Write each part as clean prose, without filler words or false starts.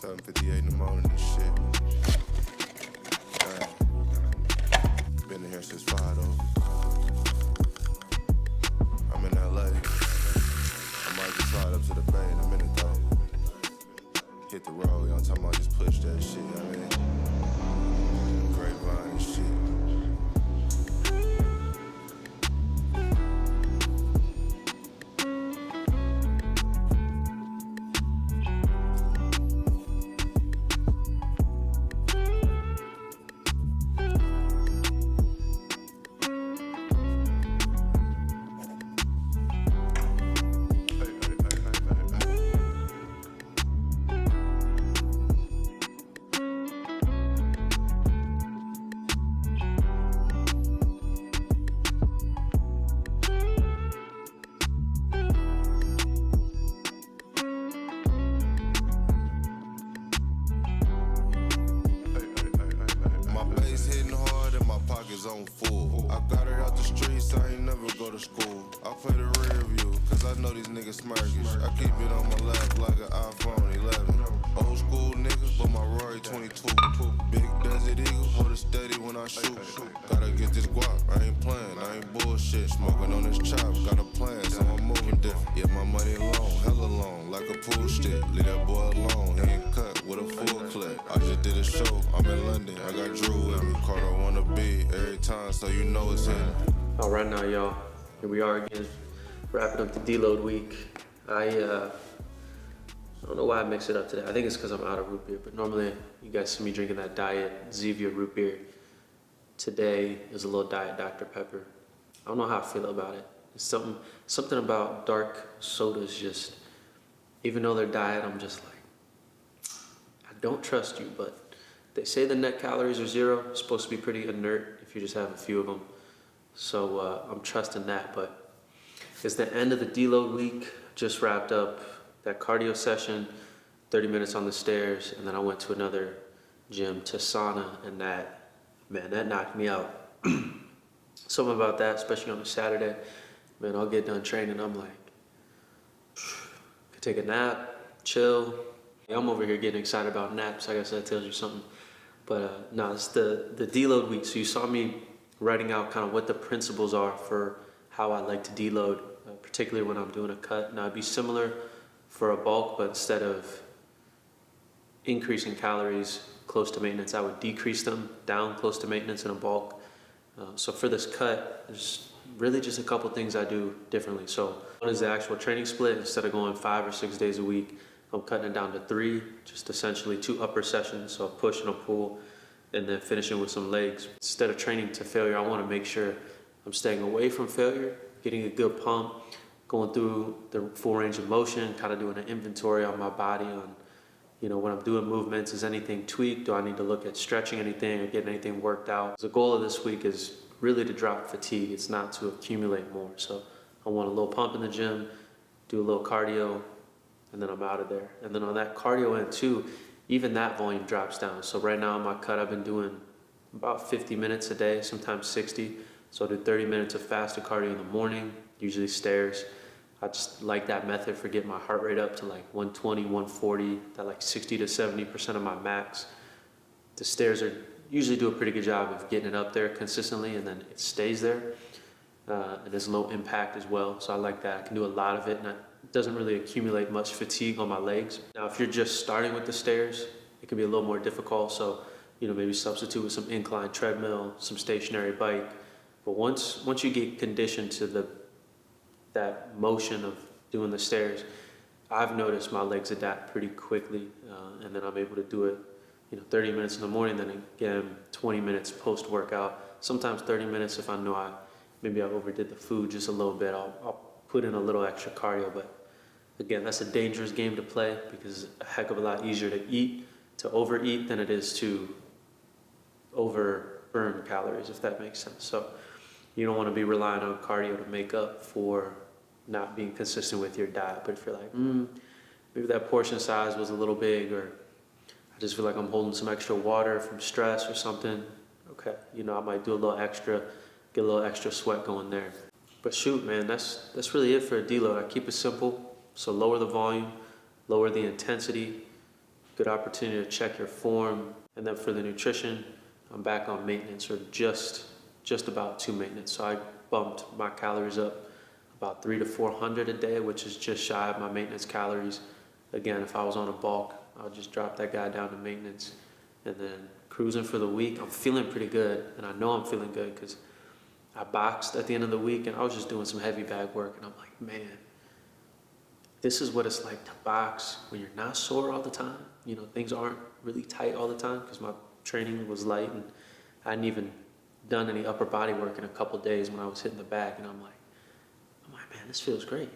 7:58 in the morning and shit. Been in here since 5 though. I'm in LA. I might just slide up to the bay in a minute though. Hit the road, y'all talking about just push that shit, you know what I mean? Grapevine and shit. On full. I got it out the streets, I ain't never go to school. I play the rear view, cause I know these niggas smirkish. I keep it on my lap like an iPhone 11. Old school niggas, but my Rory 22. Big Desert Eagle, hold it steady when I shoot. Gotta get this guap, I ain't playing, I ain't bullshit. Smoking on this chop, got a plan, so I'm moving different. Yeah, my money long, hella long, like a pool stick. Leave that boy alone, he ain't cut with a full clip. I just did a show, I'm in London, I got Drew with me. Carter wanna be every time, so you know it's in. All right now, y'all, here we are again, wrapping up the Deload week. I don't know why I mix it up today. I think it's because I'm out of root beer, but normally you guys see me drinking that diet Zevia root beer. Today is a little diet Dr. Pepper. I don't know how I feel about it. It's something about dark sodas just, even though they're diet, I'm just like, I don't trust you, but they say the net calories are 0. It's supposed to be pretty inert if you just have a few of them. So I'm trusting that, but it's the end of the Deload week. Just wrapped up that cardio session, 30 minutes on the stairs, and then I went to another gym to sauna, and that knocked me out. Something about that, especially on a Saturday, man, I'll get done training, I'm like, could take a nap, chill. I'm over here getting excited about naps, I guess that tells you something. But no, it's the deload week. So you saw me writing out kind of what the principles are for how I like to deload, particularly when I'm doing a cut. Now it'd be similar for a bulk, but instead of increasing calories close to maintenance, I would decrease them down close to maintenance in a bulk. So for this cut, there's really just a couple things I do differently. So one is the actual training split. Instead of going 5 or 6 days a week, I'm cutting it down to 3, just essentially 2 upper sessions, so a push and a pull, and then finishing with some legs. Instead of training to failure, I want to make sure I'm staying away from failure, getting a good pump, going through the full range of motion, kind of doing an inventory on my body on, when I'm doing movements, is anything tweaked? Do I need to look at stretching anything or getting anything worked out? The goal of this week is really to drop fatigue. It's not to accumulate more. So I want a little pump in the gym, do a little cardio, and then I'm out of there. And then on that cardio end too, even that volume drops down. So right now in my cut, I've been doing about 50 minutes a day, sometimes 60. So I do 30 minutes of fasted cardio in the morning, usually stairs. I just like that method for getting my heart rate up to like 120, 140, that like 60 to 70% of my max. The stairs usually do a pretty good job of getting it up there consistently, and then it stays there. And it's low impact as well. So I like that. I can do a lot of it, and it doesn't really accumulate much fatigue on my legs. Now, if you're just starting with the stairs, it can be a little more difficult. So, maybe substitute with some incline treadmill, some stationary bike. But once you get conditioned to that motion of doing the stairs, I've noticed my legs adapt pretty quickly, and then I'm able to do it, 30 minutes in the morning, then again 20 minutes post-workout. Sometimes 30 minutes if I know maybe I overdid the food just a little bit. I'll put in a little extra cardio, but again, that's a dangerous game to play because it's a heck of a lot easier to overeat than it is to over burn calories, if that makes sense. So you don't want to be relying on cardio to make up for not being consistent with your diet. But if you're like, maybe that portion size was a little big, or I just feel like I'm holding some extra water from stress or something, okay, I might do a little extra, get a little extra sweat going there. But shoot, man, that's really it for a deload. I keep it simple. So lower the volume, lower the intensity, good opportunity to check your form. And then for the nutrition, I'm back on maintenance, or just about to maintenance. So I bumped my calories up about 300 to 400 a day, which is just shy of my maintenance calories. Again, if I was on a bulk, I'll just drop that guy down to maintenance. And then cruising for the week, I'm feeling pretty good. And I know I'm feeling good because I boxed at the end of the week and I was just doing some heavy bag work. And I'm like, man, this is what it's like to box when you're not sore all the time. You know, things aren't really tight all the time because my training was light and I hadn't even done any upper body work in a couple of days when I was hitting the bag. And I'm like, man, this feels great.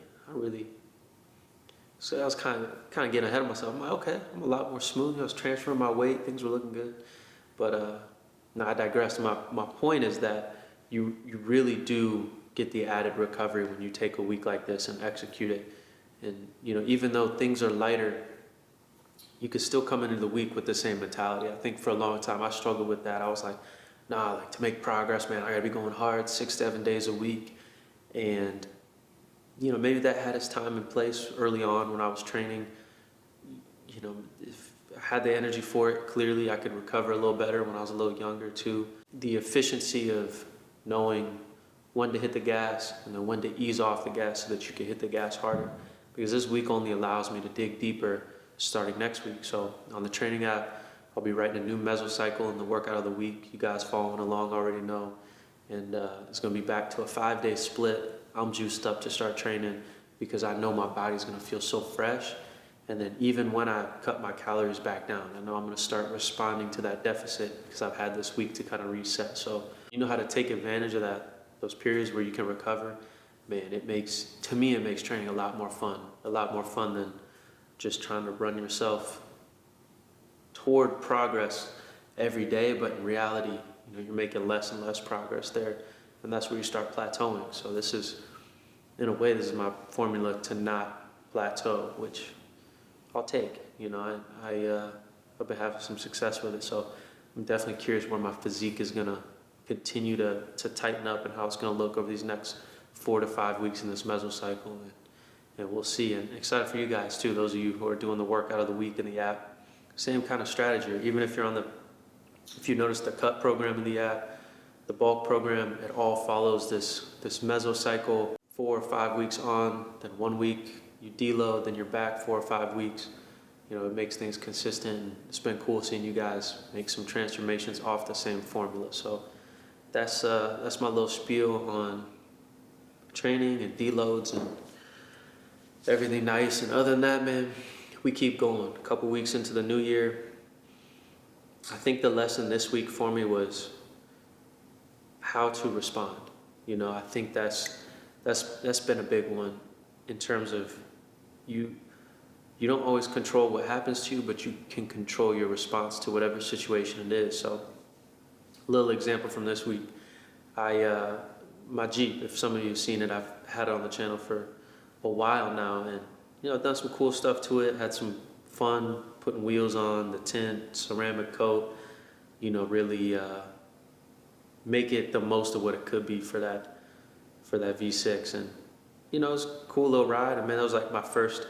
So I was kind of getting ahead of myself. I'm like, okay, I'm a lot more smooth. I was transferring my weight. Things were looking good. But no, I digress. My point is that you really do get the added recovery when you take a week like this and execute it. And, you know, even though things are lighter, you could still come into the week with the same mentality. I think for a long time I struggled with that. I was like, nah, like to make progress, man, I gotta be going hard 6-7 days a week. And, you know, maybe that had its time and place early on when I was training. You know, if I had the energy for it, clearly I could recover a little better when I was a little younger too. The efficiency of knowing when to hit the gas and then when to ease off the gas so that you can hit the gas harder. Because this week only allows me to dig deeper starting next week. So on the training app, I'll be writing a new mesocycle in the workout of the week. You guys following along already know. And it's gonna be back to a 5-day split. I'm juiced up to start training because I know my body's gonna feel so fresh. And then even when I cut my calories back down, I know I'm gonna start responding to that deficit because I've had this week to kind of reset. So you know how to take advantage of that, those periods where you can recover. Man, it makes training a lot more fun than just trying to run yourself toward progress every day. But in reality, you know, you're making less and less progress there. And that's where you start plateauing. So this is my formula to not plateau, which I'll take. You know, I've been having some success with it. So I'm definitely curious where my physique is gonna continue to tighten up and how it's gonna look over these next 4 to 5 weeks in this mesocycle. And we'll see. And excited for you guys too, those of you who are doing the workout of the week in the app. Same kind of strategy. Even if you notice the cut program in the app, the bulk program, it all follows this mesocycle. 4 or 5 weeks on, then 1 week you deload, then you're back 4 or 5 weeks. You know, it makes things consistent. It's been cool seeing you guys make some transformations off the same formula. So that's my little spiel on training and deloads and everything nice. And other than that, man, we keep going. A couple weeks into the new year, I think the lesson this week for me was how to respond. You know, I think that's been a big one in terms of you don't always control what happens to you, but you can control your response to whatever situation it is. So a little example from this week, my Jeep, if some of you have seen it, I've had it on the channel for a while now, and you know, I've done some cool stuff to it, had some fun putting wheels on, the tint, ceramic coat, you know, really make it the most of what it could be for that V6. And you know, it was a cool little ride. And man, that was like my first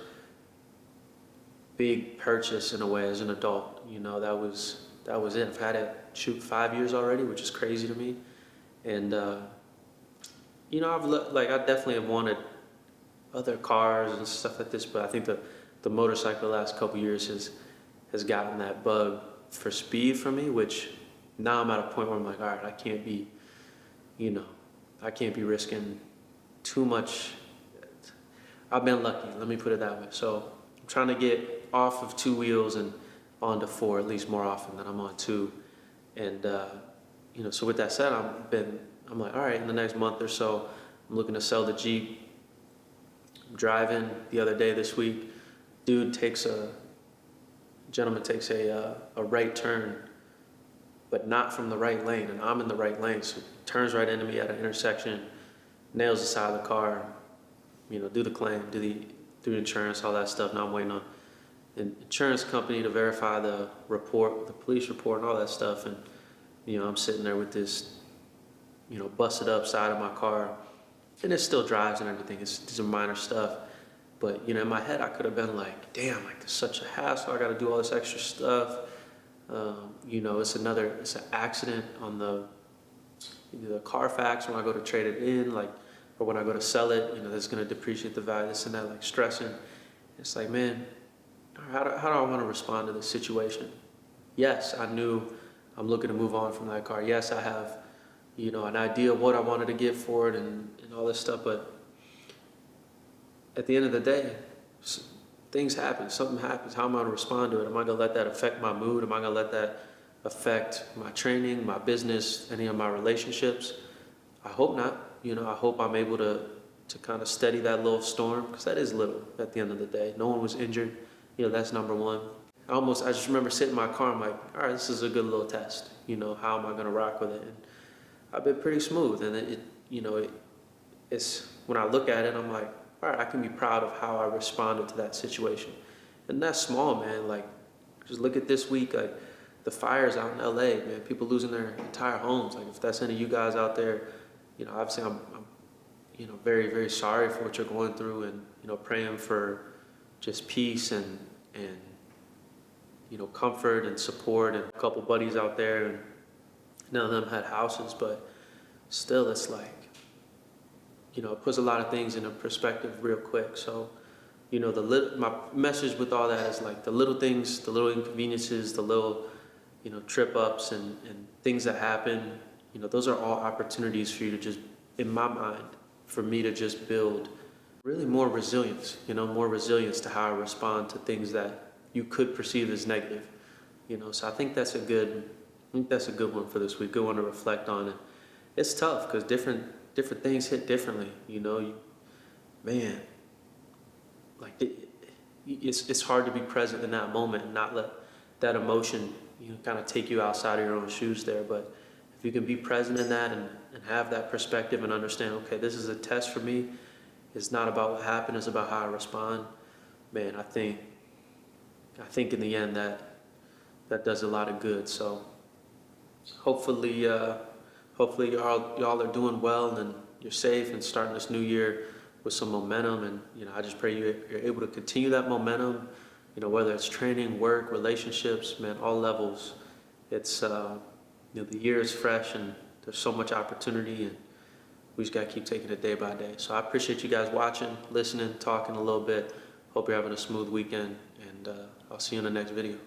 big purchase in a way as an adult. You know, that was it. I've had it 5 years already, which is crazy to me. And you know, I definitely have wanted other cars and stuff like this, but I think the motorcycle the last couple years has gotten that bug for speed for me, which now I'm at a point where I'm like, all right, I can't be risking too much. I've been lucky, let me put it that way. So I'm trying to get off of 2 wheels and onto 4 at least more often than I'm on 2. And you know, so with that said, I'm like, all right, in the next month or so, I'm looking to sell the Jeep. I'm driving the other day this week. Gentleman takes a right turn, but not from the right lane, and I'm in the right lane. So turns right into me at an intersection, nails the side of the car, you know, do the claim, do the insurance, all that stuff. Now I'm waiting on an insurance company to verify the report, the police report and all that stuff. And, you know, I'm sitting there with this, busted up side of my car, and it still drives and everything. It's some minor stuff. But, in my head, I could have been like, damn, like, there's such a hassle. I got to do all this extra stuff. It's an accident on either the Carfax when I go to trade it in, like, or when I go to sell it, that's going to depreciate the value, this and that, like, stressing. It's like, man, how do I want to respond to this situation? Yes, I knew I'm looking to move on from that car. Yes, I have, an idea of what I wanted to get for it and all this stuff, but at the end of the day, things happen, something happens. How am I going to respond to it? Am I going to let that affect my mood? Am I going to let that affect my training, my business, any of my relationships? I hope not. I hope I'm able to kind of steady that little storm, because that is little at the end of the day. No one was injured. That's number one. I just remember sitting in my car, I'm like, all right, this is a good little test. How am I going to rock with it? And I've been pretty smooth. And it's when I look at it, I'm like, all right, I can be proud of how I responded to that situation. And that's small, man. Like, just look at this week, like the fires out in LA, man, people losing their entire homes. Like, if that's any of you guys out there, obviously I'm very, very sorry for what you're going through, and, praying for just peace and comfort and support. And a couple buddies out there, and none of them had houses, but still, it's like, it puts a lot of things into perspective real quick. So, my message with all that is like the little things, the little inconveniences, the little, trip ups and things that happen, those are all opportunities for you to just, in my mind, for me to just build really more resilience, more resilience to how I respond to things that you could perceive as negative, so I think that's a good one for this week, good one to reflect on. And it's tough because different things hit differently, man, like it's hard to be present in that moment and not let that emotion, kind of take you outside of your own shoes there. But if you can be present in that and have that perspective and understand, okay, this is a test for me. It's not about what happened, it's about how I respond. Man, I think in the end that does a lot of good. So hopefully y'all are doing well and you're safe and starting this new year with some momentum. And I just pray you're able to continue that momentum. Whether it's training, work, relationships, man, all levels. It's the year is fresh and there's so much opportunity, and we just gotta keep taking it day by day. So I appreciate you guys watching, listening, talking a little bit. Hope you're having a smooth weekend, and I'll see you in the next video.